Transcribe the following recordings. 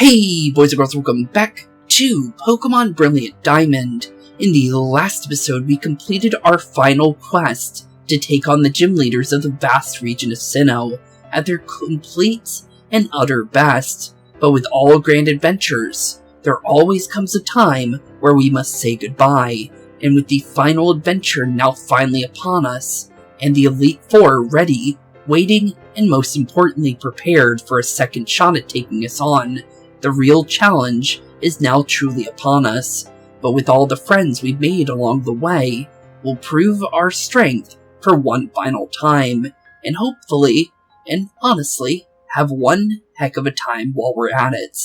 Hey boys and girls, welcome back to Pokemon Brilliant Diamond. In the last episode, we completed our final quest to take on the gym leaders of the vast region of Sinnoh at their complete and utter best. But with all grand adventures, there always comes a time where we must say goodbye. And with the final adventure now finally upon us, and the Elite Four ready, waiting, and most importantly prepared for a second shot at taking us on, the real challenge is now truly upon us. But with all the friends we've made along the way, we'll prove our strength for one final time, and hopefully, and honestly, have one heck of a time while we're at it.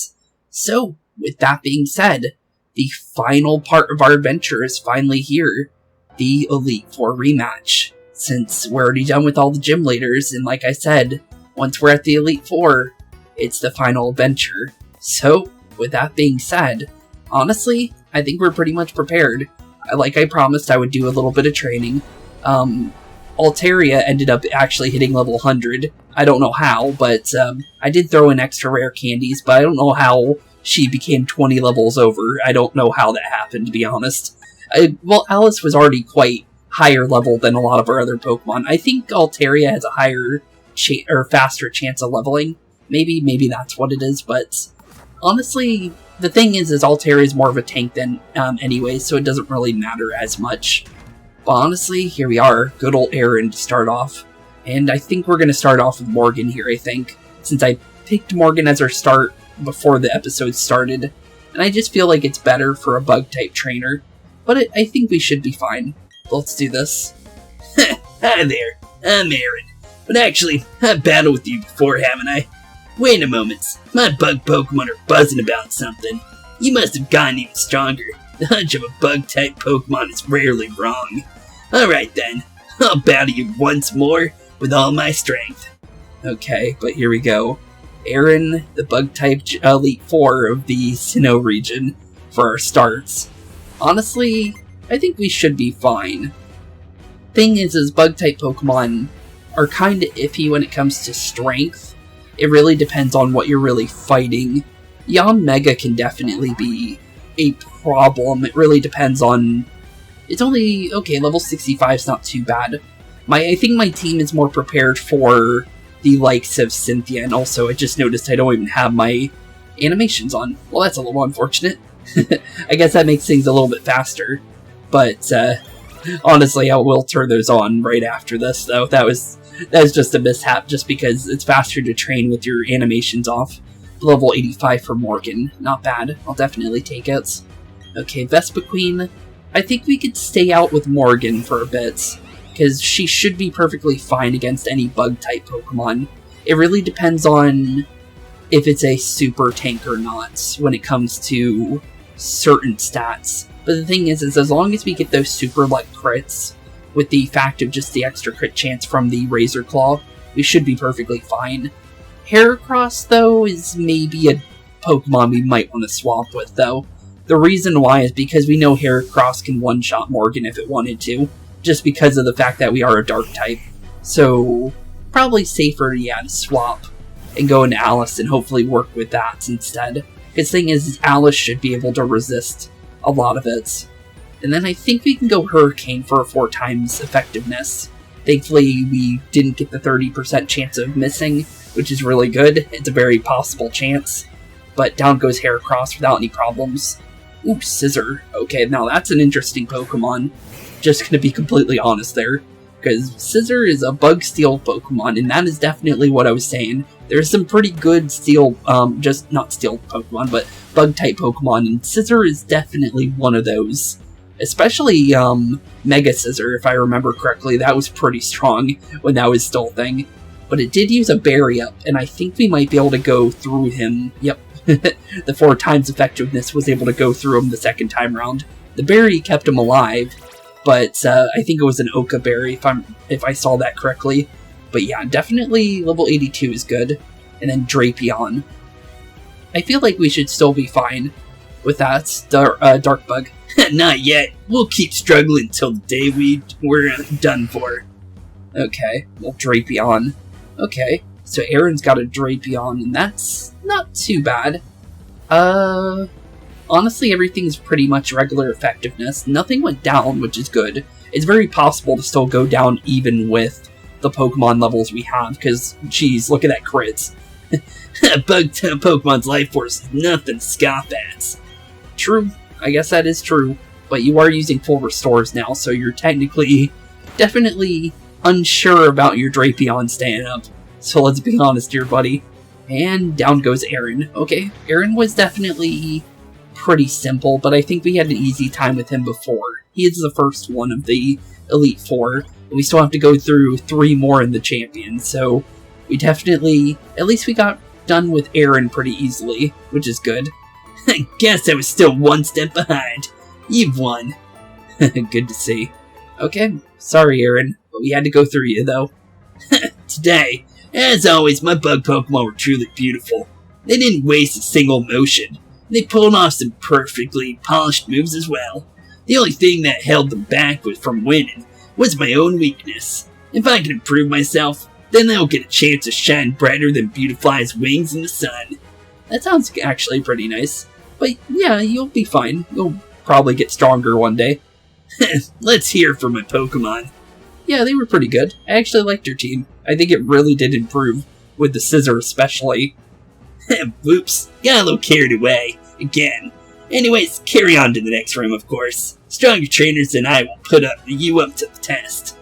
So, with that being said, the final part of our adventure is finally here, the Elite Four rematch. Since we're already done with all the gym leaders, and like I said, once we're at the Elite Four, it's the final adventure. So, with that being said, honestly, I think we're pretty much prepared. Like I promised, I would do a little bit of training. Altaria ended up actually hitting level 100. I don't know how, but I did throw in extra rare candies, but I don't know how she became 20 levels over. I don't know how that happened, to be honest. Well, Alice was already quite higher level than a lot of our other Pokemon. I think Altaria has a higher or faster chance of leveling. Maybe that's what it is, but honestly, the thing is Altaria is more of a tank than anyway, so it doesn't really matter as much. But honestly, here we are, good old Aaron to start off. And I think we're going to start off with Morgan here, I think, since I picked Morgan as our start before the episode started. And I just feel like it's better for a bug-type trainer. But I think we should be fine. Let's do this. Hi there, I'm Aaron. But actually, I've battled with you before, haven't I? Wait a moment, my bug Pokemon are buzzing about something. You must have gotten even stronger. The hunch of a bug-type Pokemon is rarely wrong. Alright then, I'll battle you once more with all my strength. Okay, but here we go. Aaron, the bug-type Elite Four of the Sinnoh region, for our starts. Honestly, I think we should be fine. Thing is bug-type Pokemon are kinda iffy when it comes to strength. It really depends on what you're really fighting. Mega can definitely be a problem. It really depends on... It's only... Okay, level 65 is not too bad. I think my team is more prepared for the likes of Cynthia, and also I just noticed I don't even have my animations on. Well, that's a little unfortunate. I guess that makes things a little bit faster. But, honestly, I will turn those on right after this, though. That was just a mishap, just because it's faster to train with your animations off. Level 85 for Morgan. Not bad. I'll definitely take it. Okay, Vespiquen. I think we could stay out with Morgan for a bit, because she should be perfectly fine against any bug-type Pokemon. It really depends on if it's a super tank or not when it comes to certain stats. But the thing is as long as we get those super-like crits, with the fact of just the extra crit chance from the Razor Claw, we should be perfectly fine. Heracross, though, is maybe a Pokemon we might want to swap with, though. The reason why is because we know Heracross can one-shot Morgan if it wanted to, just because of the fact that we are a Dark type. So, probably safer, to swap and go into Alice and hopefully work with that instead. Because the thing is Alice should be able to resist a lot of it. And then I think we can go Hurricane for a 4 times effectiveness. Thankfully, we didn't get the 30% chance of missing, which is really good. It's a very possible chance. But down goes Heracross without any problems. Ooh, Scissor. Okay, now that's an interesting Pokemon. Just gonna be completely honest there. Because Scissor is a bug-steel Pokemon, and that is definitely what I was saying. There's some pretty good steel, just not steel Pokemon, but bug-type Pokemon, and Scissor is definitely one of those. Especially, Mega Scissor, if I remember correctly. That was pretty strong when that was still a thing. But it did use a Berry Up, and I think we might be able to go through him. Yep, the 4 times effectiveness was able to go through him the second time around. The Berry kept him alive, but I think it was an Oka Berry, if I saw that correctly. But yeah, definitely level 82 is good. And then Drapion. I feel like we should still be fine with that. Dark Bug. Not yet. We'll keep struggling till the day we're done for. Okay, well, Drapion. Okay, so Aaron's got a Drapion, and that's not too bad. Honestly, everything's pretty much regular effectiveness. Nothing went down, which is good. It's very possible to still go down even with the Pokemon levels we have, because, geez, look at that crits. Pokemon's life force is nothing to scoff at. True, I guess that is true, but you are using full restores now, so you're technically, definitely unsure about your Drapion staying up. So let's be honest here, buddy. And down goes Aaron. Okay, Aaron was definitely pretty simple, but I think we had an easy time with him before. He is the first one of the Elite Four. We still have to go through 3 more in the champion, so we definitely, at least we got done with Aaron pretty easily, which is good. I guess I was still one step behind. You've won. Good to see. Okay, sorry Aaron, but we had to go through you though. Today, as always, my bug Pokemon were truly beautiful. They didn't waste a single motion. They pulled off some perfectly polished moves as well. The only thing that held them back from winning was my own weakness. If I can improve myself, then they'll get a chance to shine brighter than Beautifly's wings in the sun. That sounds actually pretty nice. But yeah, you'll be fine. You'll probably get stronger one day. Let's hear from my Pokemon. Yeah, they were pretty good. I actually liked your team. I think it really did improve, with the Scissor especially. Whoops, got a little carried away. Again. Anyways, carry on to the next room, of course. Stronger trainers than I will put you up to the test.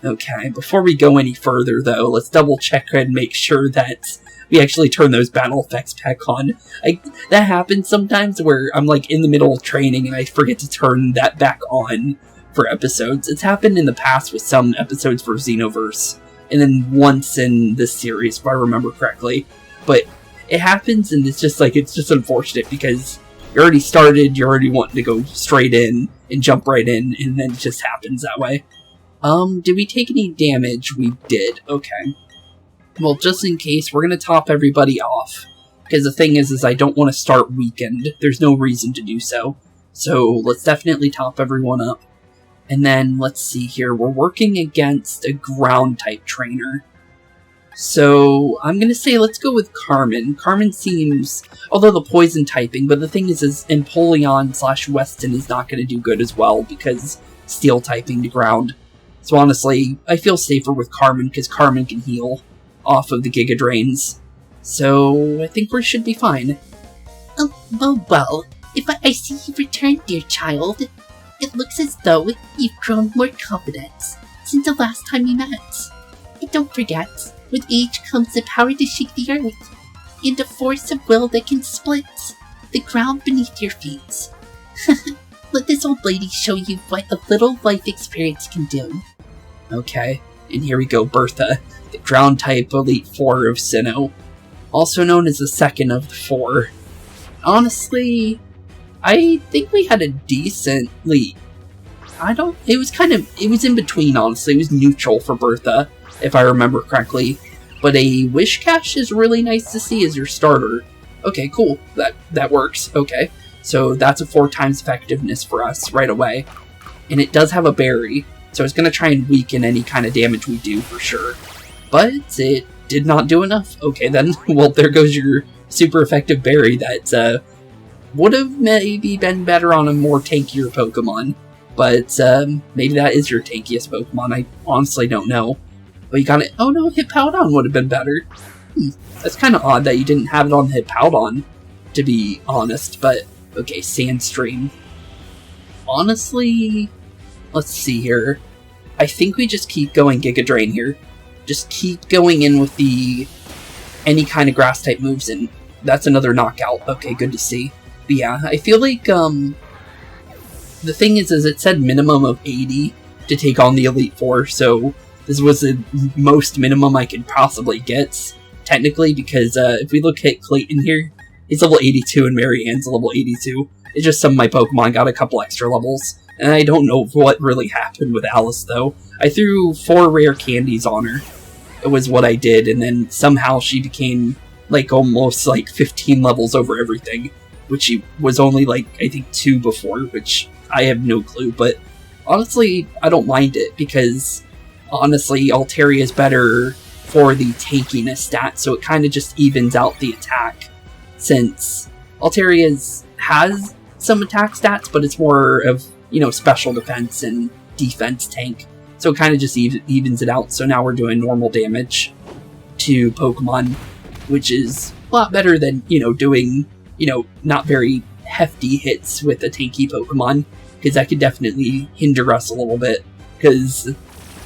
Okay, before we go any further, though, let's double check and make sure that we actually turn those battle effects back on. That happens sometimes where I'm, like, in the middle of training and I forget to turn that back on for episodes. It's happened in the past with some episodes for Xenoverse, and then once in this series, if I remember correctly. But it happens, and it's just unfortunate because you already started, you're already wanting to go straight in and jump right in, and then it just happens that way. Did we take any damage? We did. Okay. Well, just in case, we're gonna top everybody off. Because the thing is I don't want to start weakened. There's no reason to do so. So, let's definitely top everyone up. And then, let's see here, we're working against a ground-type trainer. So, I'm gonna say let's go with Carmen. Carmen seems, although the poison typing, but the thing is Empoleon/Weston is not gonna do good as well, because steel typing to ground. So honestly, I feel safer with Carmen, because Carmen can heal off of the Giga Drains. So, I think we should be fine. Well, if I see you return, dear child, it looks as though you've grown more confident since the last time we met. And don't forget, with age comes the power to shake the earth, and a force of will that can split the ground beneath your feet. Let this old lady show you what a little life experience can do. Okay, and here we go, Bertha, the ground-type Elite Four of Sinnoh, also known as the second of the 4. Honestly, I think we had a decently... it was in between, honestly. It was neutral for Bertha, if I remember correctly. But a Wishcash is really nice to see as your starter. Okay, cool. That works. Okay. So that's a 4 times effectiveness for us right away. And it does have a berry, so it's going to try and weaken any kind of damage we do for sure. But it did not do enough. Okay then, well there goes your super effective berry that would have maybe been better on a more tankier Pokemon. But maybe that is your tankiest Pokemon, I honestly don't know. But you got it. Oh no, Hippowdon would have been better. That's kind of odd that you didn't have it on Hippowdon, to be honest, but okay, Sandstream. Honestly, let's see here. I think we just keep going Giga Drain here. Just keep going in with any kind of grass type moves, and that's another knockout. Okay, good to see. But yeah, I feel like the thing is it said minimum of 80 to take on the Elite Four, so this was the most minimum I could possibly get, technically, because if we look at Clayton here, he's level 82 and Marianne's level 82. It's just some of my Pokemon got a couple extra levels, and I don't know what really happened with Alice, though. I threw 4 rare candies on her. It was what I did, and then somehow she became, like, almost, like, 15 levels over everything, which she was only, like, I think 2 before, which I have no clue, but honestly, I don't mind it, because honestly, Altaria is better for the tankiness stat, so it kind of just evens out the attack, since Altaria has some attack stats, but it's more of, special defense and defense tank. So it kind of just evens it out. So now we're doing normal damage to Pokemon, which is a lot better than, doing, not very hefty hits with a tanky Pokemon, because that could definitely hinder us a little bit, because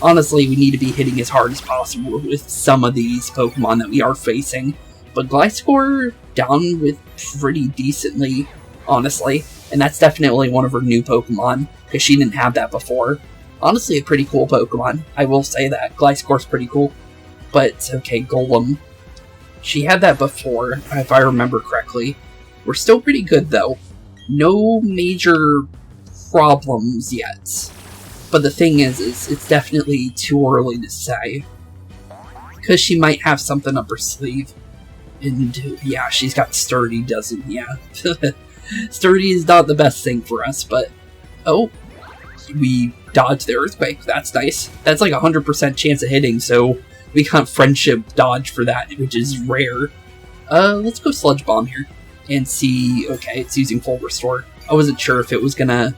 honestly, we need to be hitting as hard as possible with some of these Pokemon that we are facing. But Gliscor down with pretty decently, honestly, and that's definitely one of her new Pokemon, because she didn't have that before. Honestly, a pretty cool Pokemon, I will say that. Gliscor's pretty cool. But, okay, Golem. She had that before, if I remember correctly. We're still pretty good, though. No major problems yet. But the thing is it's definitely too early to say. Because she might have something up her sleeve. And, yeah, she's got Sturdy, doesn't, yeah. Sturdy is not the best thing for us, but... Oh, we dodged the Earthquake. That's nice. That's like 100% chance of hitting, so we got Friendship dodge for that, which is rare. Let's go Sludge Bomb here and see... Okay, it's using Full Restore. I wasn't sure if it was gonna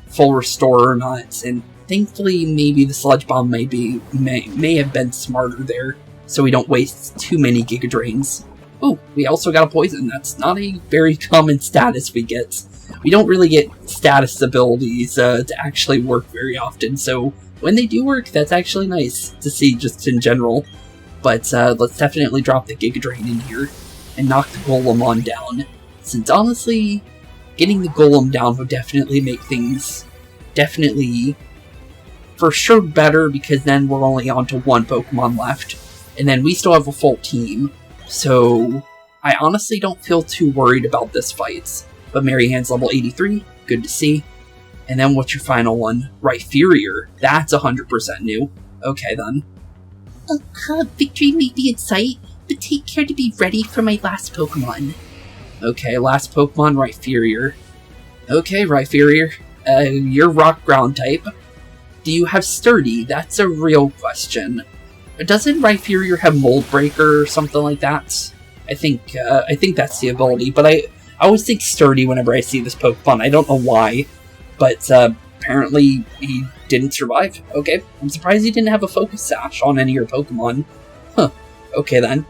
Full Restore or not, and thankfully maybe the Sludge Bomb may have been smarter there, so we don't waste too many Giga Drains. Oh, we also got a Poison. That's not a very common status we get. We don't really get status abilities to actually work very often, so when they do work, that's actually nice to see just in general. But let's definitely drop the Giga Drain in here and knock the Golem on down, since honestly, getting the Golem down would definitely make things for sure better, because then we're only on to one Pokemon left, and then we still have a full team, so I honestly don't feel too worried about this fight. But Marianne's level 83, good to see. And then what's your final one? Rhyperior, that's 100% new. Okay then. Victory may be in sight, but take care to be ready for my last Pokemon. Okay, last Pokemon, Rhyperior. Okay, Rhyperior, you're Rock Ground type. Do you have Sturdy? That's a real question. Doesn't Rhyperior have Mold Breaker or something like that? I think that's the ability, but I always think Sturdy whenever I see this Pokemon. I don't know why, but apparently he didn't survive. Okay, I'm surprised he didn't have a Focus Sash on any of your Pokemon. Huh, okay then.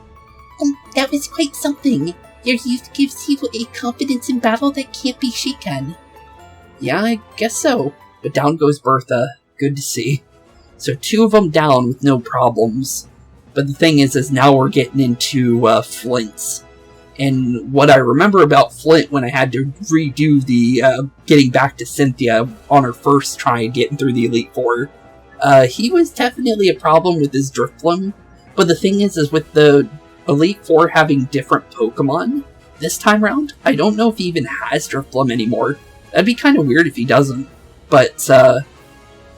That was quite something. Your youth gives you a confidence in battle that can't be shaken. Yeah, I guess so. But down goes Bertha. Good to see. So 2 of them down with no problems. But the thing is now we're getting into Flint's. And what I remember about Flint when I had to redo the getting back to Cynthia on her first try getting through the Elite Four, he was definitely a problem with his Drifloon. But the thing is with the Elite Four having different Pokemon this time around, I don't know if he even has Drifloon anymore. That'd be kind of weird if he doesn't. But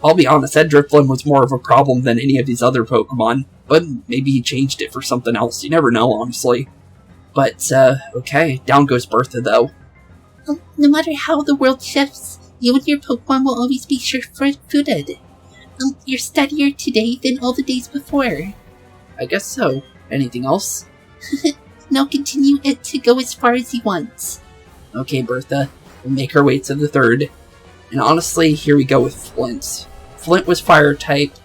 I'll be honest, that Drifloon was more of a problem than any of these other Pokemon. But maybe he changed it for something else. You never know, honestly. But, okay, down goes Bertha, though. No matter how the world shifts, you and your Pokemon will always be sure-footed. You're steadier today than all the days before. I guess so. Anything else? Now continue it to go as far as he wants. Okay, Bertha. We'll make our way to the 3rd. And honestly, here we go with Flint. Flint was Fire type.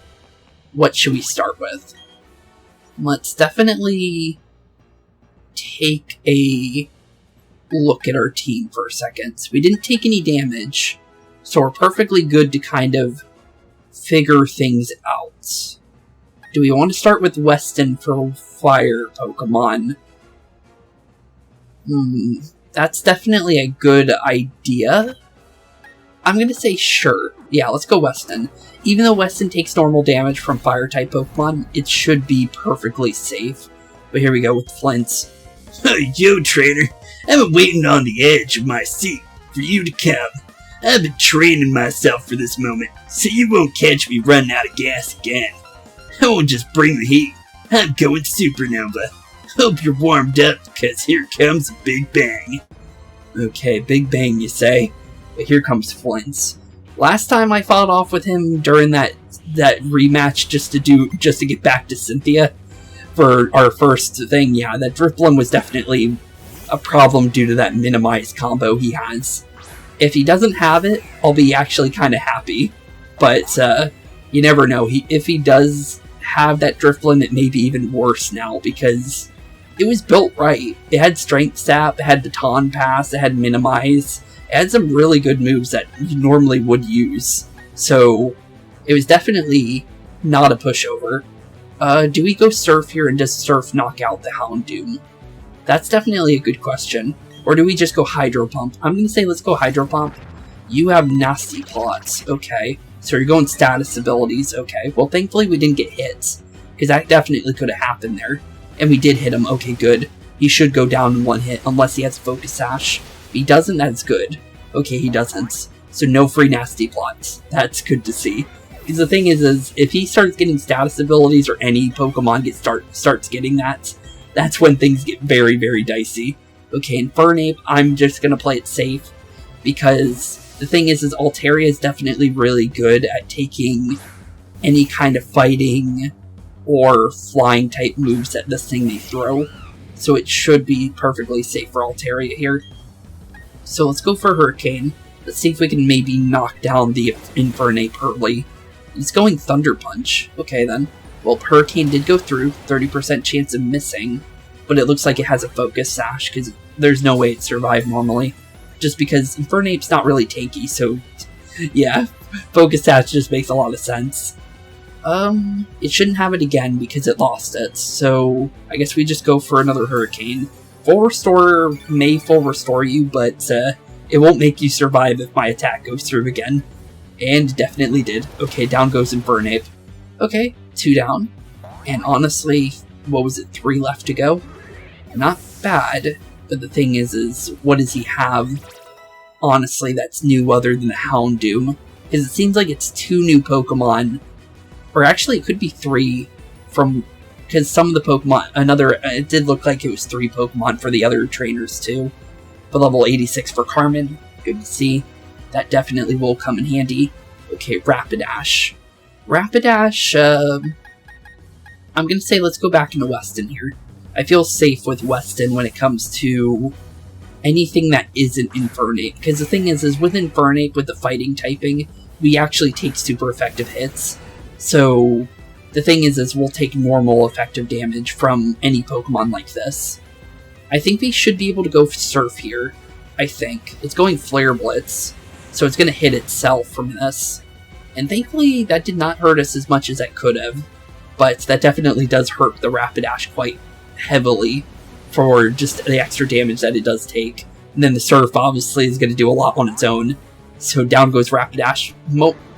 What should we start with? Let's definitely take a look at our team for a second. We didn't take any damage, so we're perfectly good to kind of figure things out. Do we want to start with Weston for Fire Pokemon? That's definitely a good idea. I'm going to say sure. Yeah, let's go Weston. Even though Weston takes normal damage from Fire-type Pokemon, it should be perfectly safe. But here we go with Flint. Yo, trainer, I've been waiting on the edge of my seat for you to come. I've been training myself for this moment, so you won't catch me running out of gas again. I won't just bring the heat. I'm going supernova. Hope you're warmed up, because here comes a Big Bang. Okay, Big Bang, you say? But here comes Flint. Last time I fought off with him during that rematch just to get back to Cynthia for our first thing, yeah, that Drifloon was definitely a problem due to that minimize combo he has. If he doesn't have it, I'll be actually kind of happy. But you never know. If he does have that Drifblim, it may be even worse now because it was built right. It had Strength Sap, it had the Baton Pass, it had Minimize. It had some really good moves that you normally would use. So it was definitely not a pushover. Do we go Surf here and does Surf knock out the Houndoom? That's definitely a good question. Or do we just go Hydro Pump? I'm going to say let's go Hydro Pump. You have Nasty Plots. Okay. So you're going status abilities. Okay. Well, thankfully we didn't get hits. Because that definitely could have happened there. And we did hit him. Okay, good. He should go down in one hit unless he has Focus Sash. If he doesn't, that's good. Okay, he doesn't. So no free Nasty Plots. That's good to see. Because the thing is if he starts getting status abilities or any Pokemon starts getting that, that's when things get very, very dicey. Okay, Infernape, I'm just going to play it safe. Because the thing is Altaria is definitely really good at taking any kind of fighting or flying type moves that this thing may throw. So it should be perfectly safe for Altaria here. So let's go for Hurricane. Let's see if we can maybe knock down the Infernape early. He's going Thunder Punch. Okay then. Well, Hurricane did go through, 30% chance of missing. But it looks like it has a Focus Sash, because there's no way it survived normally. Just because Infernape's not really tanky, so yeah, Focus Sash just makes a lot of sense. It shouldn't have it again because it lost it, so I guess we just go for another Hurricane. Full Restore may full restore you, but it won't make you survive if my attack goes through again. And definitely did. Okay, down goes Infernape. Okay, 2 down. And honestly, what was it, 3 left to go? Not bad, but the thing is what does he have, honestly, that's new other than the Houndoom? Because it seems like it's 2 new Pokemon, or actually it could be 3, because some of the Pokemon, it did look like it was 3 Pokemon for the other trainers too. But level 86 for Carmen, good to see. That definitely will come in handy. Okay, Rapidash. Rapidash, I'm going to say let's go back into Weston here. I feel safe with Weston when it comes to anything that isn't Infernape. Because the thing is with Infernape, with the fighting typing, we actually take super effective hits. So the thing is we'll take normal effective damage from any Pokemon like this. I think we should be able to go Surf here. I think. It's going Flare Blitz. So it's going to hit itself from this. And thankfully that did not hurt us as much as it could have. But that definitely does hurt the Rapidash quite heavily for just the extra damage that it does take. And then the Surf obviously is going to do a lot on its own. So down goes Rapidash,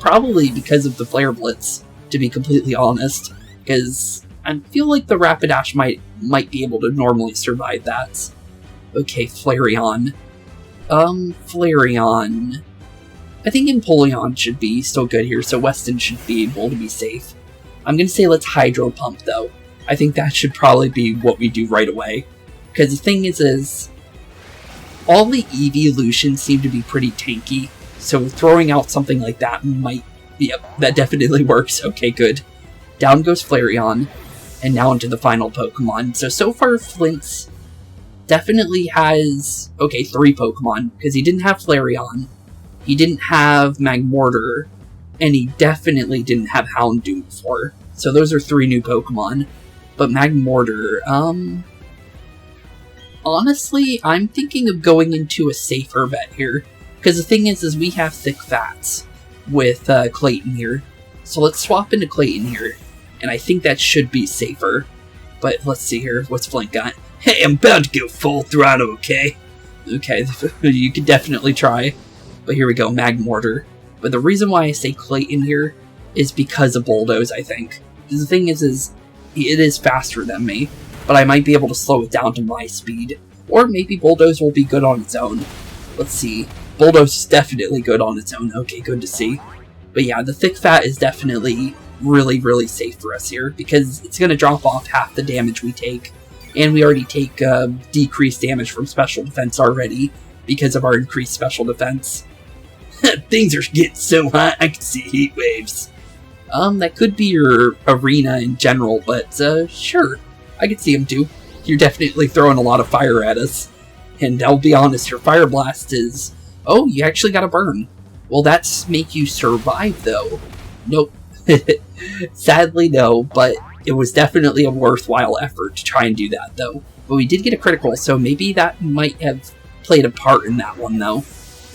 probably because of the Flare Blitz, to be completely honest. Because I feel like the Rapidash might be able to normally survive that. Okay, Flareon. Flareon. I think Empoleon should be still good here, so Weston should be able to be safe. I'm going to say let's Hydro Pump, though. I think that should probably be what we do right away. Because the thing is all the evolutions seem to be pretty tanky, so throwing out something like that might... Yep, that definitely works. Okay, good. Down goes Flareon, and now into the final Pokemon. So far, Flint's definitely has... Okay, 3 Pokemon, because he didn't have Flareon, he didn't have Magmortar, and he definitely didn't have Houndoom before. So those are 3 new Pokemon. But Magmortar, honestly, I'm thinking of going into a safer bet here. Because the thing is we have Thick Fats with Clayton here. So let's swap into Clayton here. And I think that should be safer. But let's see here, what's Flint got? Hey, I'm about to go full throttle, okay? Okay, you could definitely try. But here we go, Magmortar. But the reason why I say Clayton here is because of Bulldoze, I think. Because the thing is it is faster than me, but I might be able to slow it down to my speed. Or maybe Bulldoze will be good on its own. Let's see. Bulldoze is definitely good on its own. Okay, good to see. But yeah, the Thick Fat is definitely really, really safe for us here, because it's going to drop off half the damage we take. And we already take decreased damage from special defense already, because of our increased special defense. Things are getting so hot, I can see heat waves. That could be your arena in general, but sure, I could see them too. You're definitely throwing a lot of fire at us. And I'll be honest, your Fire Blast is... Oh, you actually got a burn. Will that make you survive, though? Nope. Sadly, no, but it was definitely a worthwhile effort to try and do that, though. But we did get a critical, so maybe that might have played a part in that one, though.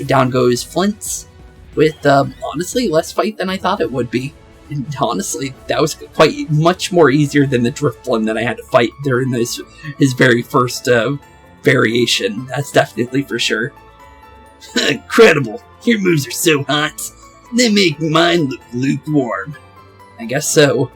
Down goes Flint, with, honestly, less fight than I thought it would be. And honestly, that was quite much more easier than the Drifblim that I had to fight during his very first, variation. That's definitely for sure. Incredible! Your moves are so hot, they make mine look lukewarm. I guess so.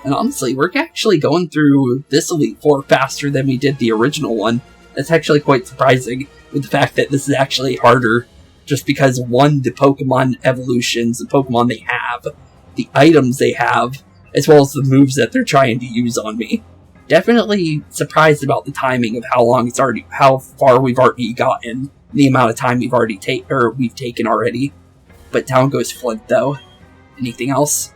And honestly, we're actually going through this Elite Four faster than we did the original one. That's actually quite surprising, with the fact that this is actually harder, just because, one, the Pokemon evolutions, the Pokemon they have, the items they have, as well as the moves that they're trying to use on me. Definitely surprised about the timing of how far we've already gotten, the amount of time we've taken already. But down goes Flint, though. Anything else?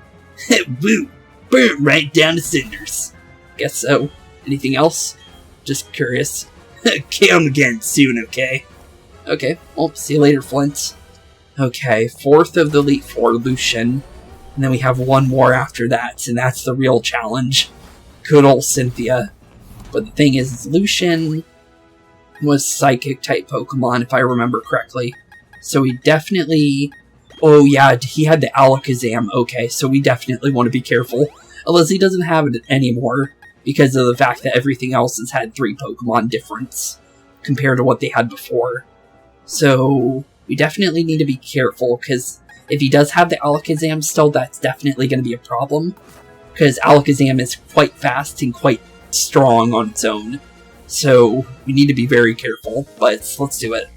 Woo! Burnt right down to cinders. Guess so. Anything else? Just curious. Come again soon, okay? Okay, well, see you later, Flint. Okay, fourth of the Elite Four, Lucian. And then we have one more after that, and that's the real challenge. Good old Cynthia. But the thing is, Lucian was Psychic-type Pokemon, if I remember correctly. So we definitely... Oh yeah, he had the Alakazam. Okay, so we definitely want to be careful. Unless he doesn't have it anymore, because of the fact that everything else has had 3 Pokemon difference compared to what they had before. So we definitely need to be careful, because if he does have the Alakazam still, that's definitely going to be a problem. Because Alakazam is quite fast and quite strong on its own. So we need to be very careful, but let's do it.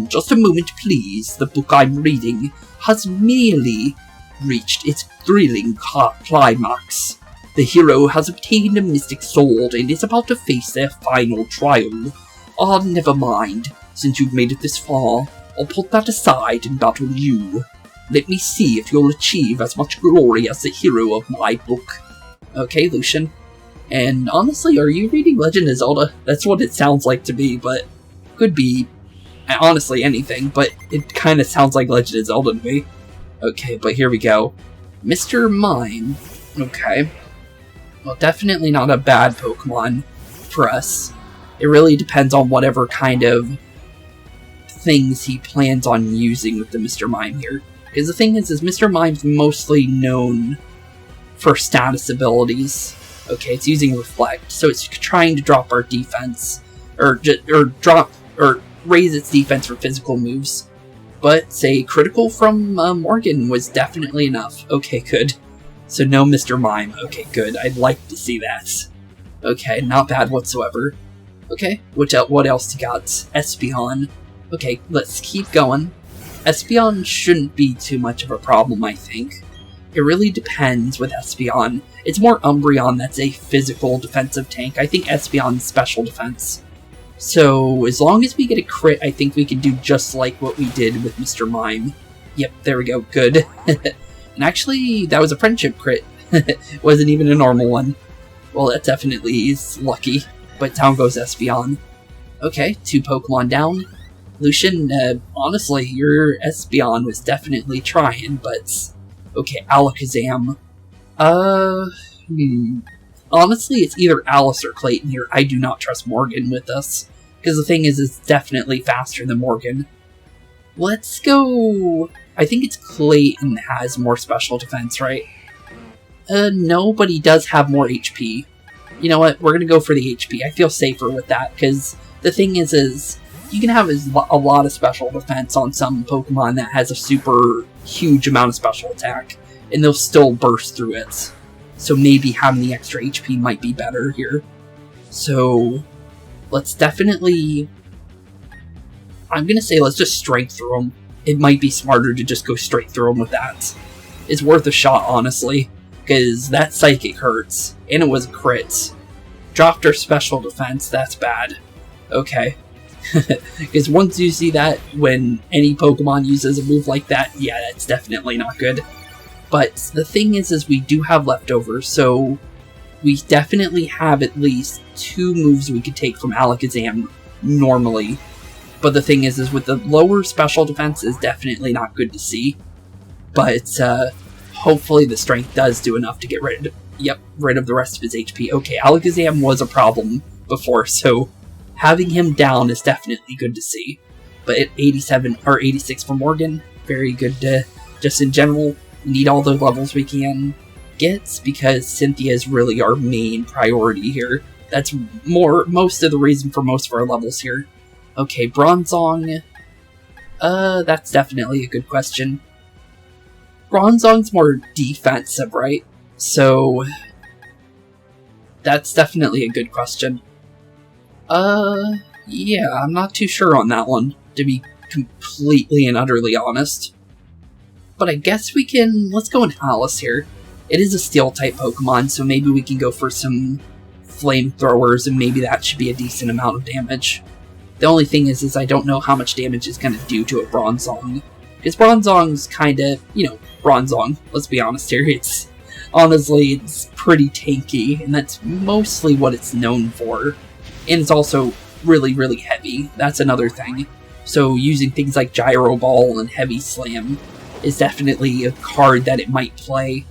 Just a moment, please. The book I'm reading has merely reached its thrilling climax. The hero has obtained a mystic sword and is about to face their final trial. Ah, never mind. Since you've made it this far, I'll put that aside and battle you. Let me see if you'll achieve as much glory as the hero of my book. Okay, Lucian. And honestly, are you reading Legend of Zelda? That's what it sounds like to me, but could be honestly anything, but it kind of sounds like Legend of Zelda to me. Okay, but here we go. Mr. Mime. Okay. Well, definitely not a bad Pokemon for us. It really depends on whatever kind of things he plans on using with the Mr. Mime here. Because the thing is Mr. Mime's mostly known for status abilities. Okay, it's using Reflect, so it's trying to drop our defense, or raise its defense for physical moves. But, say, critical from Morgan was definitely enough. Okay, good. So no Mr. Mime. Okay, good. I'd like to see that. Okay, not bad whatsoever. Okay, what else you got? Espeon. Okay, let's keep going. Espeon shouldn't be too much of a problem, I think. It really depends with Espeon. It's more Umbreon that's a physical defensive tank. I think Espeon's special defense. So, as long as we get a crit, I think we can do just like what we did with Mr. Mime. Yep, there we go, good. And actually, that was a friendship crit. It wasn't even a normal one. Well, that definitely is lucky. But down goes Espeon. Okay, 2 Pokemon down. Lucian, honestly, your Espeon was definitely trying, but... Okay, Alakazam. Honestly, it's either Alice or Clayton here. I do not trust Morgan with us. Because the thing is, it's definitely faster than Morgan. Let's go... I think it's Clayton has more special defense, right? No, but he does have more HP. You know what? We're going to go for the HP. I feel safer with that, because the thing is you can have a lot of special defense on some Pokemon that has a super huge amount of special attack, and they'll still burst through it. So maybe having the extra HP might be better here. So, let's definitely... I'm going to say let's just strength through them. It might be smarter to just go straight through them with that. It's worth a shot, honestly, because that Psychic hurts, and it was a crit. Dropped our special defense, that's bad. Okay. Because once you see that, when any Pokemon uses a move like that, yeah, that's definitely not good. But the thing is we do have leftovers, so we definitely have at least 2 moves we could take from Alakazam normally. But the thing is with the lower special defense is definitely not good to see. But hopefully the strength does do enough to get rid of the rest of his HP. Okay, Alakazam was a problem before, so having him down is definitely good to see. But at 87 or 86 for Morgan, very good to, just in general, need all the levels we can get, because Cynthia is really our main priority here. That's most of the reason for most of our levels here. Okay, Bronzong. That's definitely a good question. Bronzong's more defensive, right? So that's definitely a good question. Yeah, I'm not too sure on that one, to be completely and utterly honest. But I guess we can, let's go in Alice here. It is a Steel-type Pokemon, so maybe we can go for some flamethrowers, and maybe that should be a decent amount of damage. The only thing is I don't know how much damage it's going to do to a Bronzong. Because Bronzong's kind of, Bronzong, let's be honest here, honestly, it's pretty tanky, and that's mostly what it's known for. And it's also really, really heavy, that's another thing. So using things like Gyro Ball and Heavy Slam is definitely a card that it might play.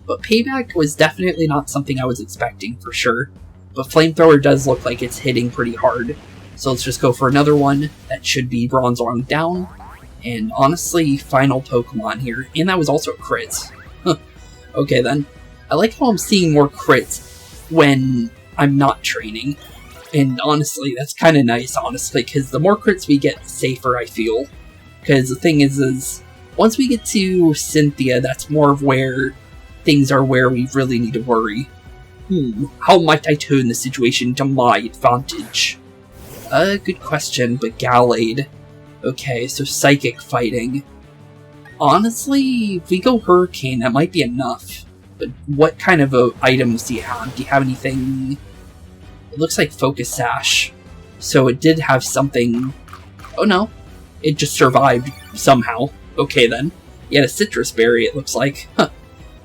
But Payback was definitely not something I was expecting for sure. But Flamethrower does look like it's hitting pretty hard. So let's just go for another one. That should be Bronzong down. And honestly, final Pokemon here. And that was also a crit. Okay then. I like how I'm seeing more crits when I'm not training. And honestly, that's kind of nice, honestly, because the more crits we get, the safer I feel. Because the thing is once we get to Cynthia, that's more of where things are where we really need to worry. How might I turn the situation to my advantage? Good question, but Gallade. Okay, so Psychic fighting. Honestly, if we go Hurricane, that might be enough. But what kind of items do you have? Do you have anything? It looks like Focus Sash. So it did have something. Oh no. It just survived somehow. Okay then. You had a Citrus Berry, it looks like. Huh.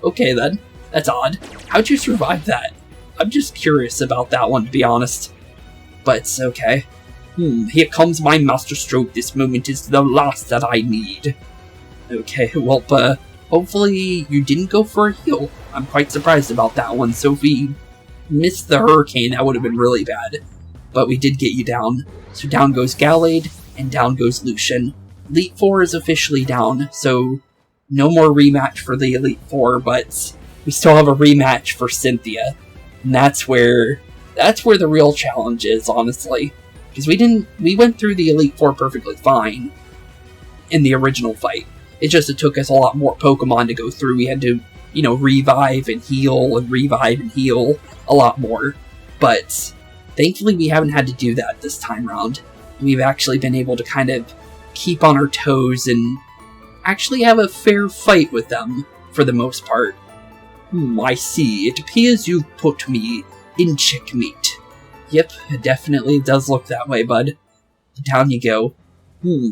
Okay then. That's odd. How'd you survive that? I'm just curious about that one, to be honest. But it's okay. Here comes my Master Stroke. This moment is the last that I need. Okay, well, hopefully you didn't go for a heal. I'm quite surprised about that one. So if we missed the Hurricane, that would have been really bad. But we did get you down. So down goes Gallade, and down goes Lucian. Elite Four is officially down, so no more rematch for the Elite Four, but we still have a rematch for Cynthia. And that's where the real challenge is, honestly. Because we went through the Elite Four perfectly fine in the original fight. It took us a lot more Pokemon to go through. We had to, revive and heal a lot more. But thankfully we haven't had to do that this time around. We've actually been able to kind of keep on our toes and actually have a fair fight with them, for the most part. I see. It appears you've put me in checkmate. Yep, it definitely does look that way, bud. Down you go.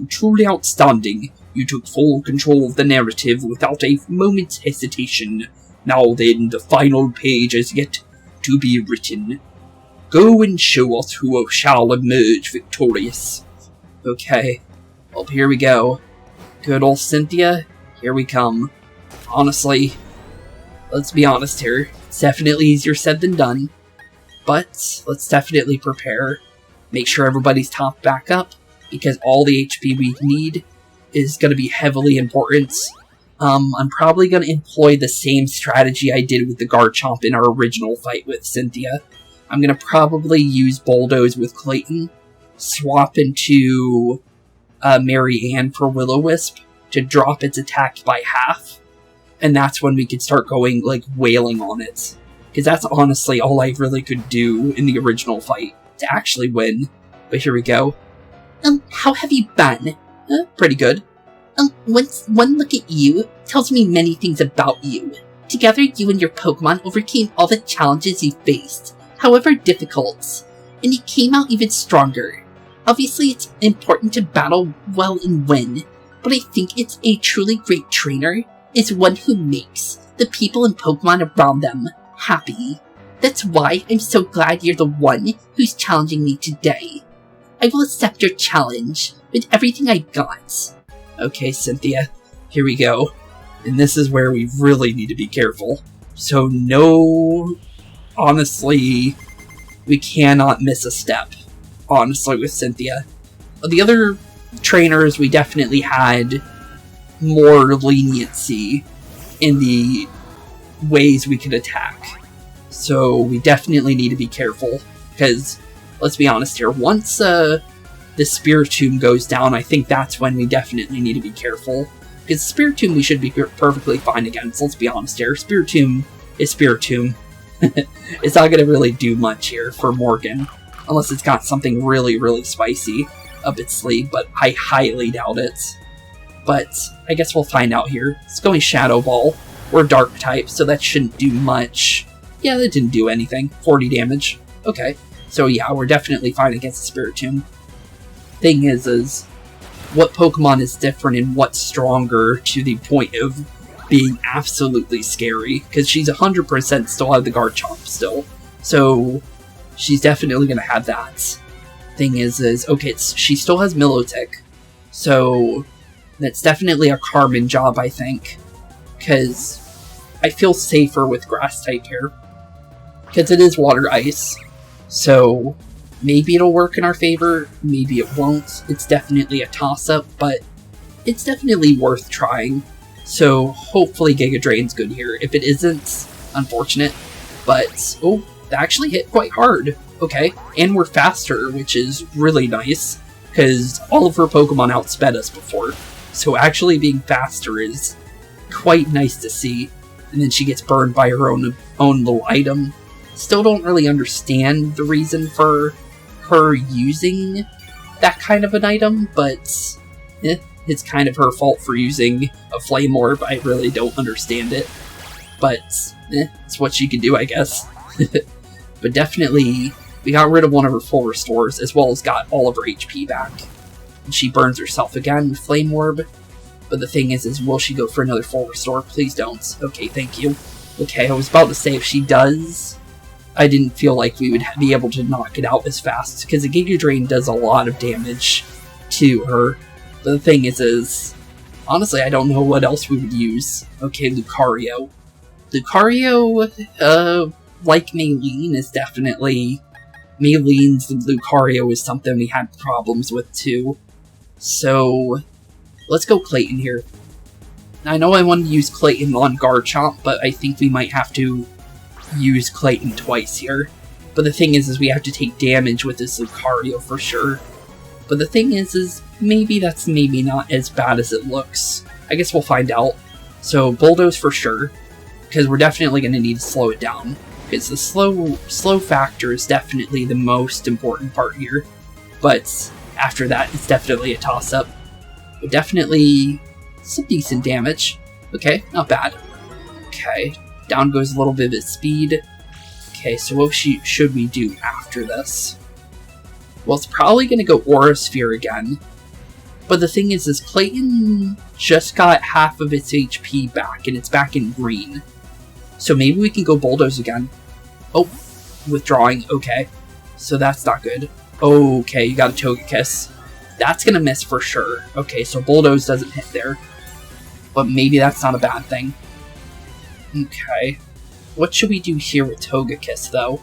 Truly outstanding. You took full control of the narrative without a moment's hesitation. Now then, the final page is yet to be written. Go and show us who shall emerge victorious. Okay. Well, here we go. Good old Cynthia, here we come. Honestly, let's be honest here. It's definitely easier said than done. But let's definitely prepare. Make sure everybody's topped back up, because all the HP we need is going to be heavily important. I'm probably going to employ the same strategy I did with the Garchomp in our original fight with Cynthia. I'm going to probably use Bulldoze with Clayton, swap into Marianne for Will-O-Wisp to drop its attack by half, and that's when we could start going, wailing on it. Because that's honestly all I really could do in the original fight to actually win. But here we go. How have you been? Pretty good. One look at you tells me many things about you. Together, you and your Pokemon overcame all the challenges you faced, however difficult, and you came out even stronger. Obviously, it's important to battle well and win, but I think it's a truly great trainer is one who makes the people and Pokemon around them happy. That's why I'm so glad you're the one who's challenging me today. I will accept your challenge with everything I got. Okay, Cynthia, here we go. And this is where we really need to be careful. So no, honestly, we cannot miss a step, honestly, with Cynthia. The other trainers, we definitely had more leniency in the ways we could attack. So we definitely need to be careful, because, let's be honest here, once the Spiritomb goes down, I think that's when we definitely need to be careful. Because Spiritomb we should be perfectly fine against, let's be honest here. Spiritomb is Spiritomb. It's not going to really do much here for Morgan, unless it's got something really, really spicy up its sleeve, but I highly doubt it. But I guess we'll find out here. It's going Shadow Ball. We're Dark type, so that shouldn't do much. Yeah, that didn't do anything. 40 damage. Okay. So yeah, we're definitely fine against the Spiritomb. Thing is what Pokemon is different and what's stronger to the point of being absolutely scary. Because she's 100% still have the Garchomp still. So she's definitely going to have that. Thing is okay, she still has Milotic. So that's definitely a Carmen job, I think. Because I feel safer with Grass type here. Because it is Water Ice. So maybe it'll work in our favor, maybe it won't. It's definitely a toss-up, but it's definitely worth trying. So hopefully Giga Drain's good here. If it isn't, unfortunate. But, oh, that actually hit quite hard. Okay, and we're faster, which is really nice. Because all of her Pokemon outsped us before. So actually being faster is quite nice to see. And then she gets burned by her own little item. Still don't really understand the reason for her using that kind of an item, but it's kind of her fault for using a Flame Orb. I really don't understand it, but it's what she can do, I guess. But definitely, we got rid of one of her full restores, as well as got all of her HP back. And she burns herself again with Flame Orb, but the thing is will she go for another full restore? Please don't. Okay, thank you. Okay, I was about to say, if she does, I didn't feel like we would be able to knock it out as fast, because the Giga Drain does a lot of damage to her. But the thing is, honestly, I don't know what else we would use. Okay, Lucario. Lucario, like Maylene, is definitely... Maylene's Lucario is something we had problems with, too. So, let's go Clayton here. I know I wanted to use Clayton on Garchomp, but I think we might have to use Clayton twice here. But the thing is we have to take damage with this Lucario for sure. But the thing is maybe that's maybe not as bad as it looks. I guess we'll find out. So Bulldoze for sure, because we're definitely going to need to slow it down. Because the slow factor is definitely the most important part here. But after that, it's definitely a toss-up. But definitely some decent damage. Okay, not bad. Okay. Down goes a little bit of its speed. Okay, so what should we do after this? Well, it's probably going to go Aura Sphere again. But the thing is Clayton just got half of its HP back, and it's back in green. So maybe we can go Bulldoze again. Oh, withdrawing. Okay, so that's not good. Okay, you got a Togekiss. That's going to miss for sure. Okay, so Bulldoze doesn't hit there. But maybe that's not a bad thing. Okay. What should we do here with Togekiss, though?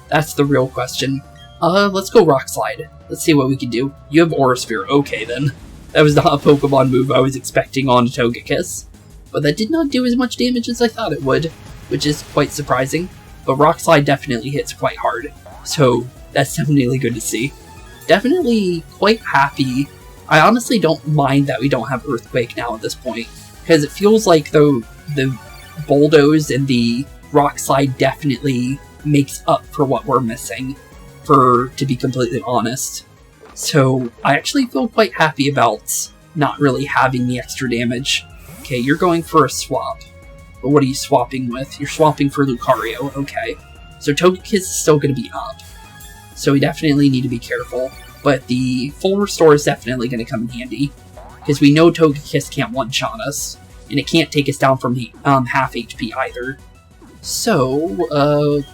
That's the real question. Let's go Rock Slide. Let's see what we can do. You have Aura Sphere. Okay, then. That was not a Pokemon move I was expecting on Togekiss. But that did not do as much damage as I thought it would, which is quite surprising. But Rock Slide definitely hits quite hard, so that's definitely good to see. Definitely quite happy. I honestly don't mind that we don't have Earthquake now at this point, because it feels like the Bulldoze and the Rock Slide definitely makes up for what we're missing, to be completely honest. So I actually feel quite happy about not really having the extra damage. Okay, you're going for a swap. But what are you swapping with? You're swapping for Lucario, okay. So Togekiss is still going to be up. So we definitely need to be careful. But the full restore is definitely going to come in handy. Because we know Togekiss can't one-shot us. And it can't take us down from half HP either. So,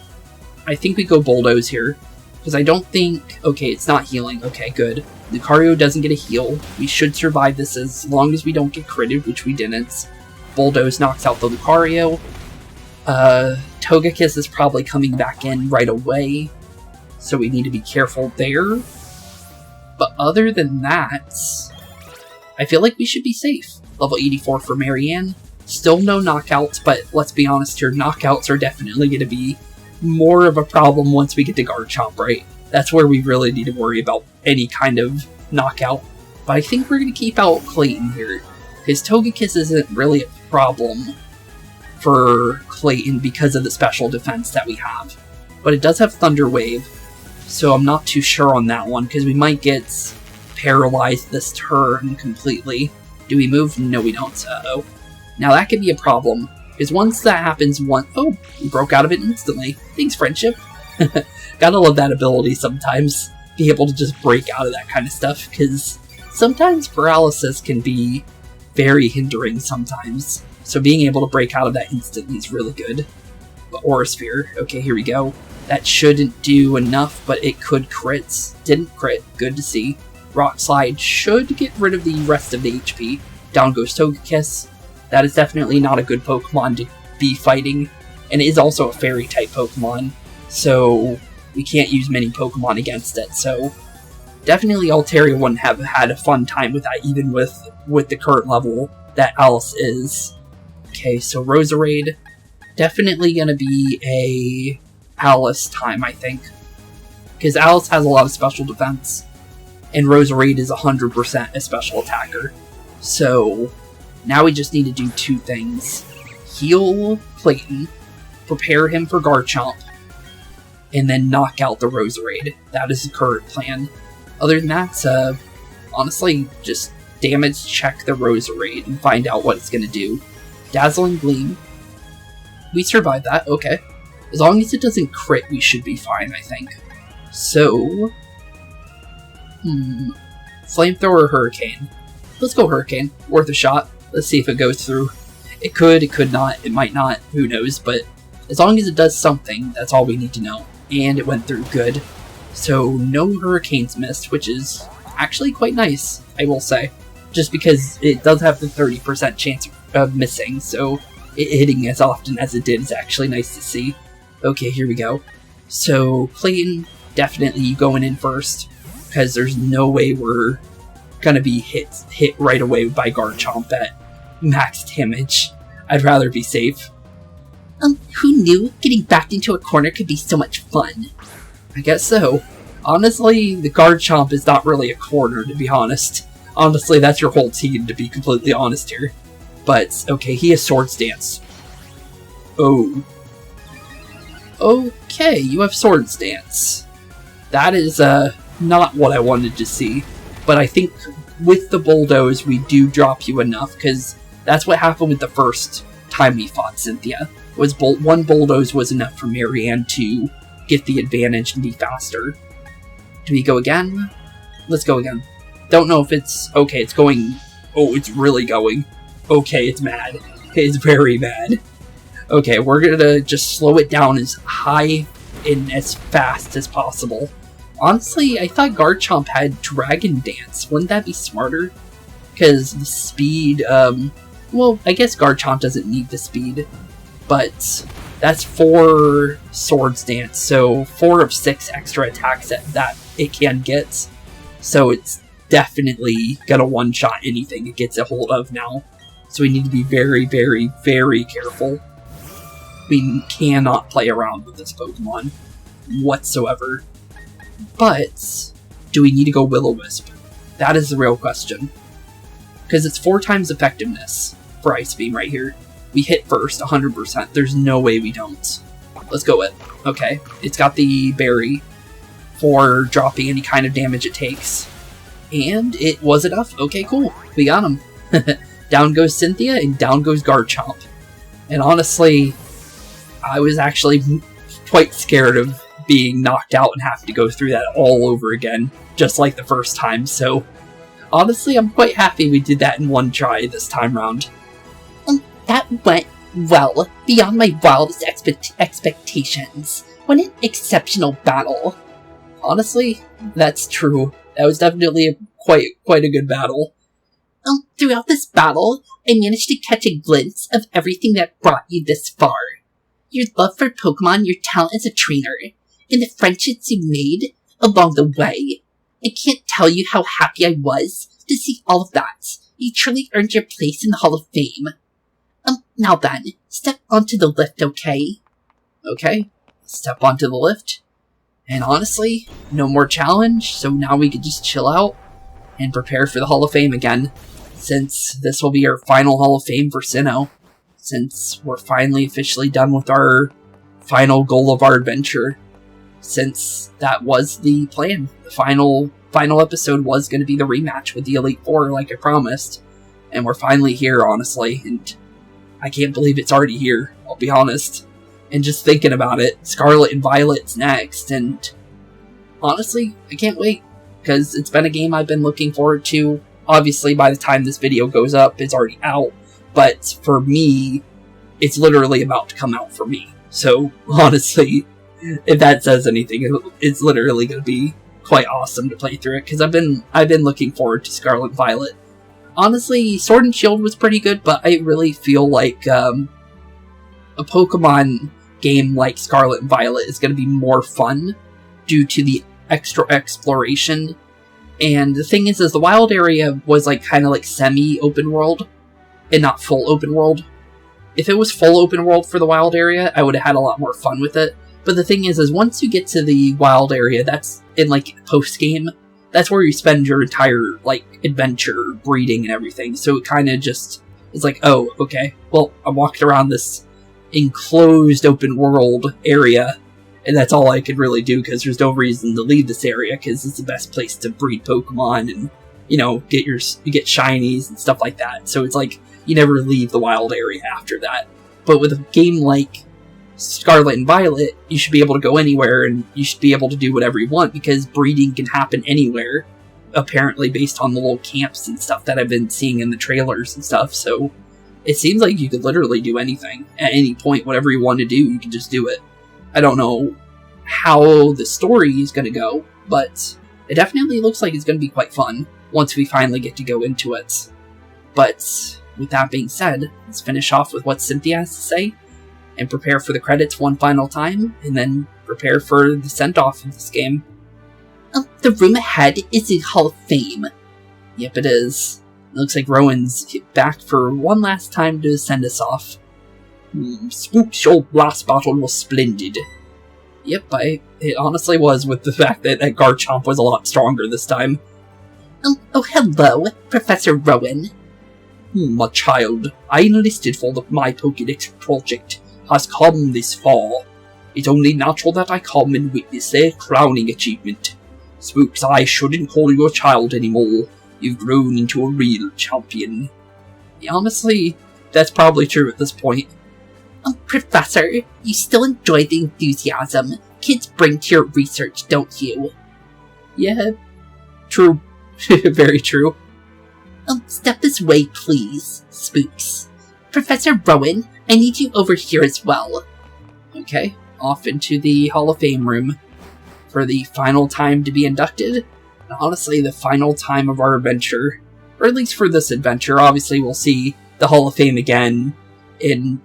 I think we go Bulldoze here. Because I don't think... Okay, it's not healing. Okay, good. Lucario doesn't get a heal. We should survive this as long as we don't get critted, which we didn't. Bulldoze knocks out the Lucario. Togekiss is probably coming back in right away, so we need to be careful there. But other than that, I feel like we should be safe. Level 84 for Marianne. Still no knockouts, but let's be honest here, knockouts are definitely going to be more of a problem once we get to Garchomp, right? That's where we really need to worry about any kind of knockout. But I think we're going to keep out Clayton here. His Togekiss isn't really a problem for Clayton because of the special defense that we have. But it does have Thunder Wave, so I'm not too sure on that one, because we might get paralyzed this turn completely. Do we move? No, we don't. Uh-oh. Now that could be a problem, because once that happens, oh, we broke out of it instantly. Thanks, friendship. Gotta love that ability sometimes. Be able to just break out of that kind of stuff, because sometimes paralysis can be very hindering sometimes. So being able to break out of that instantly is really good. But Aura Sphere, okay, here we go. That shouldn't do enough, but it could crit. Didn't crit, good to see. Rock Slide should get rid of the rest of the HP. Down goes Togekiss. That is definitely not a good Pokemon to be fighting, and it is also a Fairy-type Pokemon, so we can't use many Pokemon against it, so definitely Altaria wouldn't have had a fun time with that, even with the current level that Alice is. Okay, so Roserade, definitely gonna be a Alice time, I think, because Alice has a lot of special defense, and Roserade is 100% a special attacker, so now we just need to do two things. Heal Clayton, prepare him for Garchomp, and then knock out the Roserade. That is the current plan. Other than that, honestly, just damage check the Roserade and find out what it's going to do. Dazzling Gleam. We survived that, okay. As long as it doesn't crit, we should be fine, I think. So... Flamethrower or Hurricane? Let's go Hurricane. Worth a shot. Let's see if it goes through. It could not, it might not, who knows, but as long as it does something, that's all we need to know. And it went through good. So no Hurricanes missed, which is actually quite nice, I will say. Just because it does have the 30% chance of missing, so it hitting as often as it did is actually nice to see. Okay, here we go. So Clayton, definitely going in first, because there's no way we're gonna be hit right away by Garchomp at max damage. I'd rather be safe. Who knew getting backed into a corner could be so much fun? I guess so. Honestly, the Garchomp is not really a corner, to be honest. Honestly, that's your whole team, to be completely honest here. But, okay, he has Swords Dance. Oh. Okay, you have Swords Dance. That is, not what I wanted to see. But I think with the Bulldoze, we do drop you enough, because that's what happened with the first time we fought Cynthia. Was one Bulldoze was enough for Marianne to get the advantage and be faster. Do we go again? Let's go again. Don't know if it's... Okay, it's going... Oh, it's really going. Okay, it's mad. It's very mad. Okay, we're gonna just slow it down as high and as fast as possible. Honestly, I thought Garchomp had Dragon Dance. Wouldn't that be smarter? Because the speed, well, I guess Garchomp doesn't need the speed. But that's 4 Swords Dance, so 4 of 6 extra attacks that it can get. So it's definitely gonna one-shot anything it gets a hold of now. So we need to be very, very, very careful. We cannot play around with this Pokemon whatsoever. But, do we need to go Will-O-Wisp? That is the real question. Because it's 4 times effectiveness for Ice Beam right here. We hit first, 100%. There's no way we don't. Let's go with. Okay, it's got the berry for dropping any kind of damage it takes. And it was enough. Okay, cool. We got him. Down goes Cynthia, and down goes Garchomp. And honestly, I was actually quite scared of being knocked out and having to go through that all over again, just like the first time, so honestly, I'm quite happy we did that in one try this time round. That went well, beyond my wildest expectations. What an exceptional battle. Honestly, that's true. That was definitely quite a good battle. Throughout this battle, I managed to catch a glimpse of everything that brought you this far. Your love for Pokemon, your talent as a trainer, and the friendships you made along the way. I can't tell you how happy I was to see all of that. You truly earned your place in the Hall of Fame. Now then, step onto the lift, okay? Okay, step onto the lift. And honestly, no more challenge, so now we can just chill out and prepare for the Hall of Fame again, since this will be our final Hall of Fame for Sinnoh, since we're finally officially done with our final goal of our adventure, since that was the plan. The final episode was going to be the rematch with the Elite Four, like I promised, and we're finally here, honestly, and I can't believe it's already here, I'll be honest. And just thinking about it, Scarlet and Violet's next, and honestly, I can't wait, because it's been a game I've been looking forward to. Obviously, by the time this video goes up, it's already out, but for me, it's literally about to come out for me. So, honestly, if that says anything, it's literally going to be quite awesome to play through it, because I've been looking forward to Scarlet and Violet. Honestly, Sword and Shield was pretty good, but I really feel like a Pokemon game like Scarlet and Violet is going to be more fun due to the extra exploration. And the thing is the wild area was like kind of like semi-open world and not full open world. If it was full open world for the wild area, I would have had a lot more fun with it. But the thing is once you get to the wild area, that's in like post-game, that's where you spend your entire like adventure, breeding and everything. So it kind of just is like, oh, okay, well, I'm walking around this enclosed open world area, and that's all I could really do, because there's no reason to leave this area, because it's the best place to breed Pokemon and, you know, you get shinies and stuff like that. So it's like you never leave the wild area after that. But with a game like Scarlet and Violet, you should be able to go anywhere, and you should be able to do whatever you want, because breeding can happen anywhere, apparently, based on the little camps and stuff that I've been seeing in the trailers and stuff. So it seems like you could literally do anything at any point. Whatever you want to do, you can just do it. I don't know how the story is going to go, but it definitely looks like it's going to be quite fun once we finally get to go into it. But with that being said, let's finish off with what Cynthia has to say and prepare for the credits one final time, and then prepare for the send-off of this game. The room ahead is the Hall of Fame. Yep, it is. It looks like Rowan's back for one last time to send us off. Spooks, your last battle was splendid. Yep, it honestly was, with the fact that Garchomp was a lot stronger this time. Oh, hello, Professor Rowan. My child, I enlisted for my Pokédex project has come this far. It's only natural that I come and witness their crowning achievement. Spooks, I shouldn't call you a child anymore. You've grown into a real champion. Yeah, honestly, that's probably true at this point. Professor, you still enjoy the enthusiasm kids bring to your research, don't you? Yeah, true. Very true. Step this way, please, Spooks. Professor Rowan, I need you over here as well. Okay, off into the Hall of Fame room for the final time to be inducted. And honestly, the final time of our adventure, or at least for this adventure. Obviously, we'll see the Hall of Fame again in,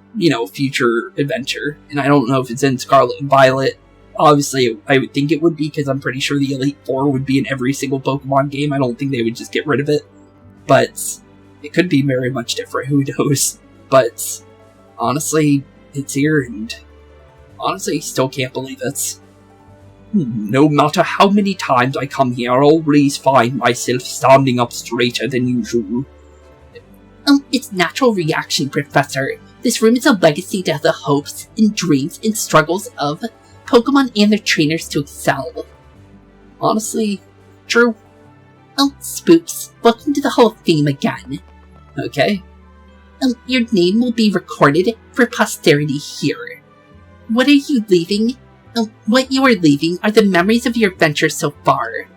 future adventure. And I don't know if it's in Scarlet and Violet. Obviously, I would think it would be, because I'm pretty sure the Elite Four would be in every single Pokemon game. I don't think they would just get rid of it. But it could be very much different, who knows. But honestly, it's here, and honestly, still can't believe it. No matter how many times I come here, I always find myself standing up straighter than usual. It's natural reaction, Professor. This room is a legacy to the hopes and dreams and struggles of Pokemon and their trainers to excel. Honestly, true. Spooks, welcome to the Hall of Fame again. Okay. Your name will be recorded for posterity here. What are you leaving? What you are leaving are the memories of your adventure so far.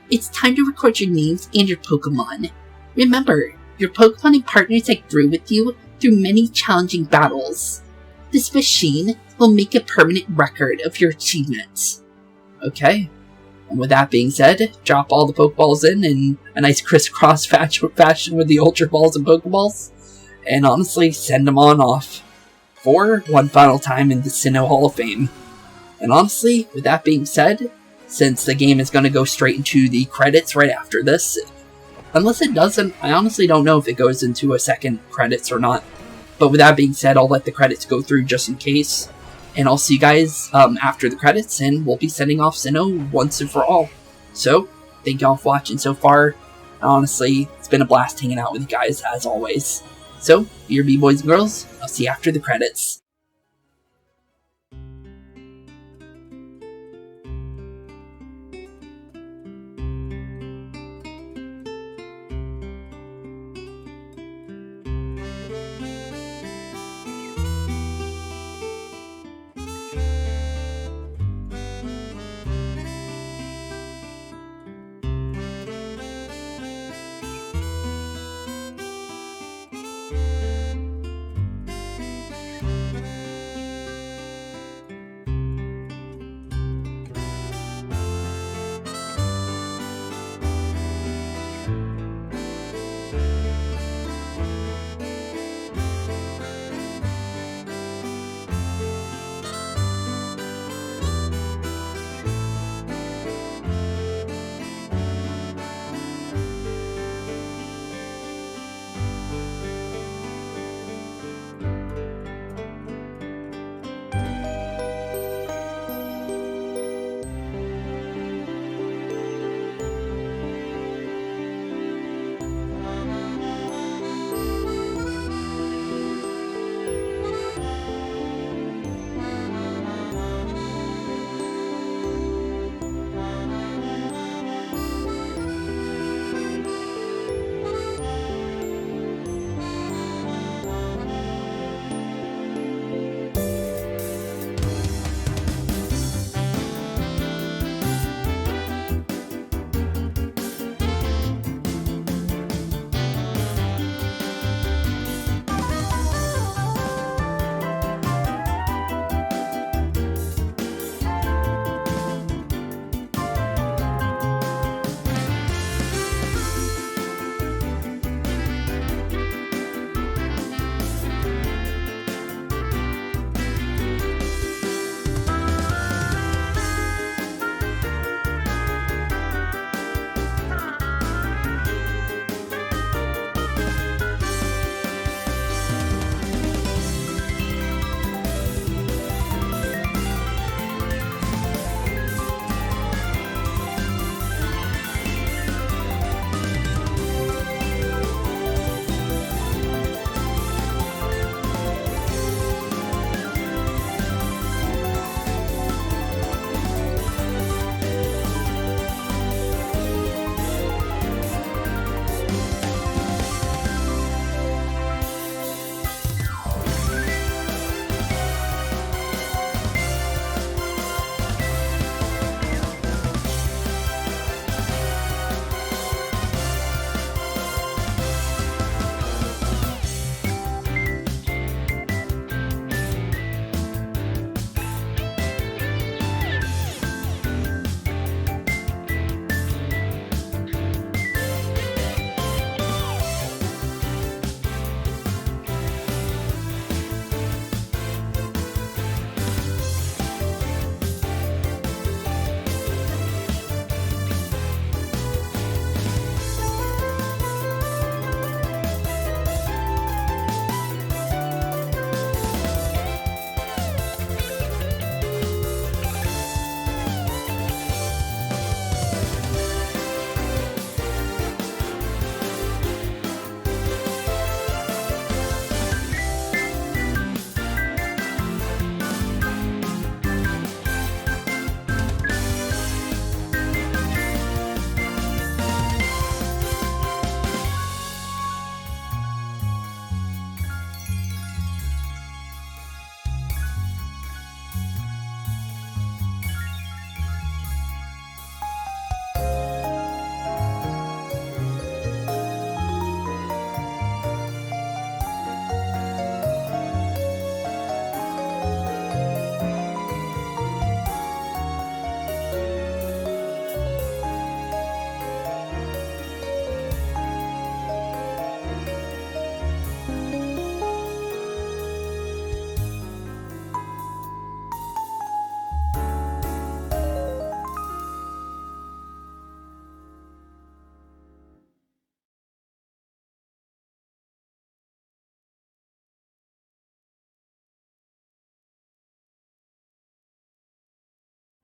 It's time to record your names and your Pokemon. Remember, your Pokemon and partners that grew with you through many challenging battles. This machine will make a permanent record of your achievements. Okay. And with that being said, drop all the Pokeballs in a nice crisscross fashion with the Ultra Balls and Pokeballs. And honestly, send them on off for one final time in the Sinnoh Hall of Fame. And honestly, with that being said, since the game is going to go straight into the credits right after this, unless it doesn't, I honestly don't know if it goes into a second credits or not. But with that being said, I'll let the credits go through just in case. And I'll see you guys after the credits, and we'll be sending off Sinnoh once and for all. So, thank y'all for watching so far. Honestly, it's been a blast hanging out with you guys, as always. So, BRB boys and girls, I'll see you after the credits.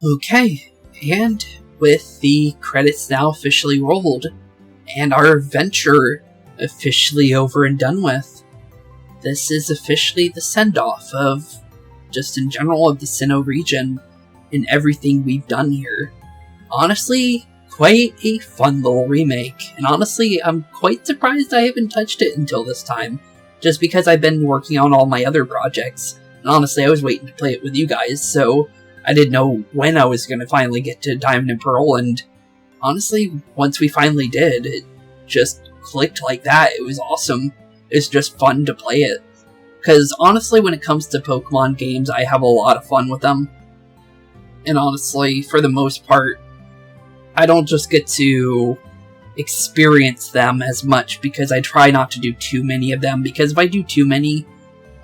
Okay, and with the credits now officially rolled, and our adventure officially over and done with, this is officially the send-off of, just in general, of the Sinnoh region and everything we've done here. Honestly, quite a fun little remake, and honestly, I'm quite surprised I haven't touched it until this time, just because I've been working on all my other projects, and honestly, I was waiting to play it with you guys, so I didn't know when I was going to finally get to Diamond and Pearl, and honestly, once we finally did, it just clicked like that. It was awesome. It's just fun to play it. Because honestly, when it comes to Pokemon games, I have a lot of fun with them. And honestly, for the most part, I don't just get to experience them as much because I try not to do too many of them. Because if I do too many,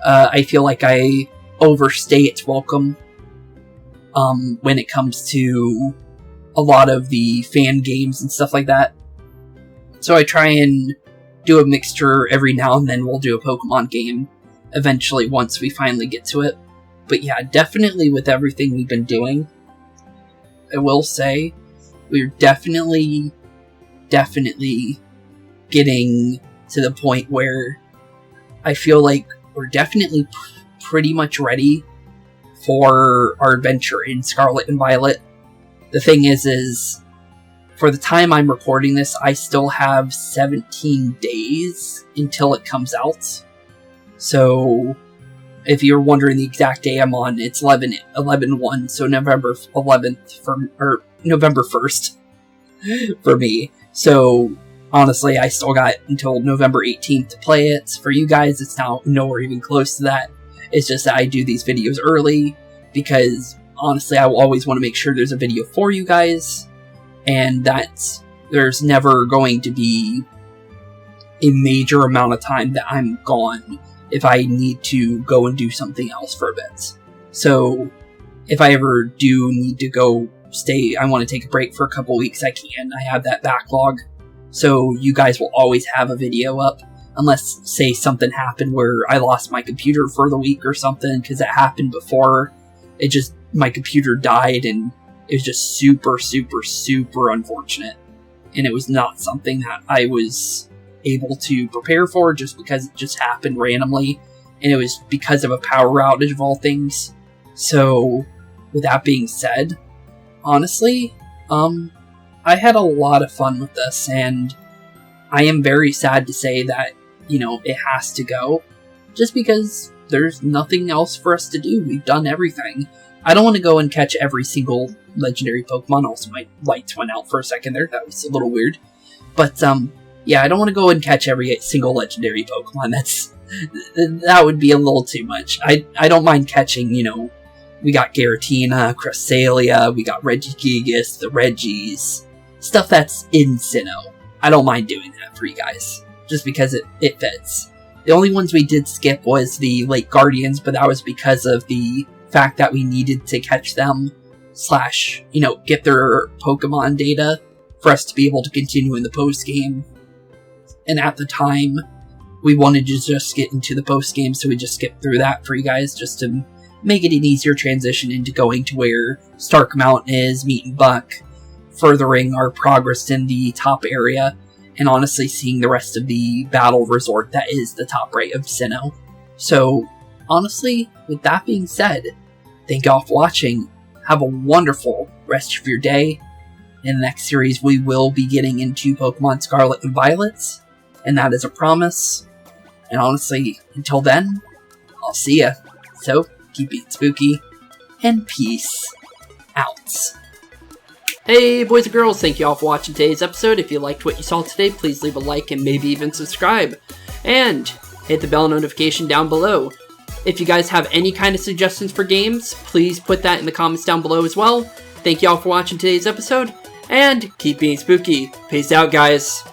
I feel like I overstay its welcome. When it comes to a lot of the fan games and stuff like that. So I try and do a mixture every now and then. We'll do a Pokemon game eventually once we finally get to it. But yeah, definitely with everything we've been doing, I will say we're definitely getting to the point where I feel like we're definitely pretty much ready for our adventure in Scarlet and Violet. The thing is for the time I'm recording this, I still have 17 days until it comes out. So, if you're wondering the exact day I'm on, it's 11/1, so November 11th, or November 1st for me. So, honestly, I still got until November 18th to play it. For you guys, it's now nowhere even close to that. It's just that I do these videos early, because honestly, I will always want to make sure there's a video for you guys, and that there's never going to be a major amount of time that I'm gone if I need to go and do something else for a bit. So, if I ever do need to go I want to take a break for a couple weeks, I can. I have that backlog, so you guys will always have a video up. Unless, say, something happened where I lost my computer for the week or something, because it happened before. My computer died, and it was just super, super, super unfortunate. And it was not something that I was able to prepare for, just because it just happened randomly. And it was because of a power outage of all things. So, with that being said, honestly, I had a lot of fun with this, and I am very sad to say that, it has to go, just because there's nothing else for us to do. We've done everything. I don't want to go and catch every single legendary Pokemon. Also, my lights went out for a second there. That was a little weird. But, yeah, I don't want to go and catch every single legendary Pokemon. That would be a little too much. I don't mind catching, we got Giratina, Cresselia, we got Regigigas, the Reggies, stuff that's in Sinnoh. I don't mind doing that for you guys, just because it fits. The only ones we did skip was the Lake Guardians, but that was because of the fact that we needed to catch them, / get their Pokemon data for us to be able to continue in the post-game. And at the time, we wanted to just get into the post-game, so we just skipped through that for you guys, just to make it an easier transition into going to where Stark Mountain is, meeting Buck, furthering our progress in the top area, and honestly seeing the rest of the battle resort that is the top right of Sinnoh. So, honestly, with that being said, thank y'all for watching. Have a wonderful rest of your day. In the next series, we will be getting into Pokemon Scarlet and Violet, and that is a promise. And honestly, until then, I'll see ya. So, keep being spooky, and peace out. Hey boys and girls, thank you all for watching today's episode. If you liked what you saw today, please leave a like and maybe even subscribe. And hit the bell notification down below. If you guys have any kind of suggestions for games, please put that in the comments down below as well. Thank you all for watching today's episode, and keep being spooky. Peace out, guys.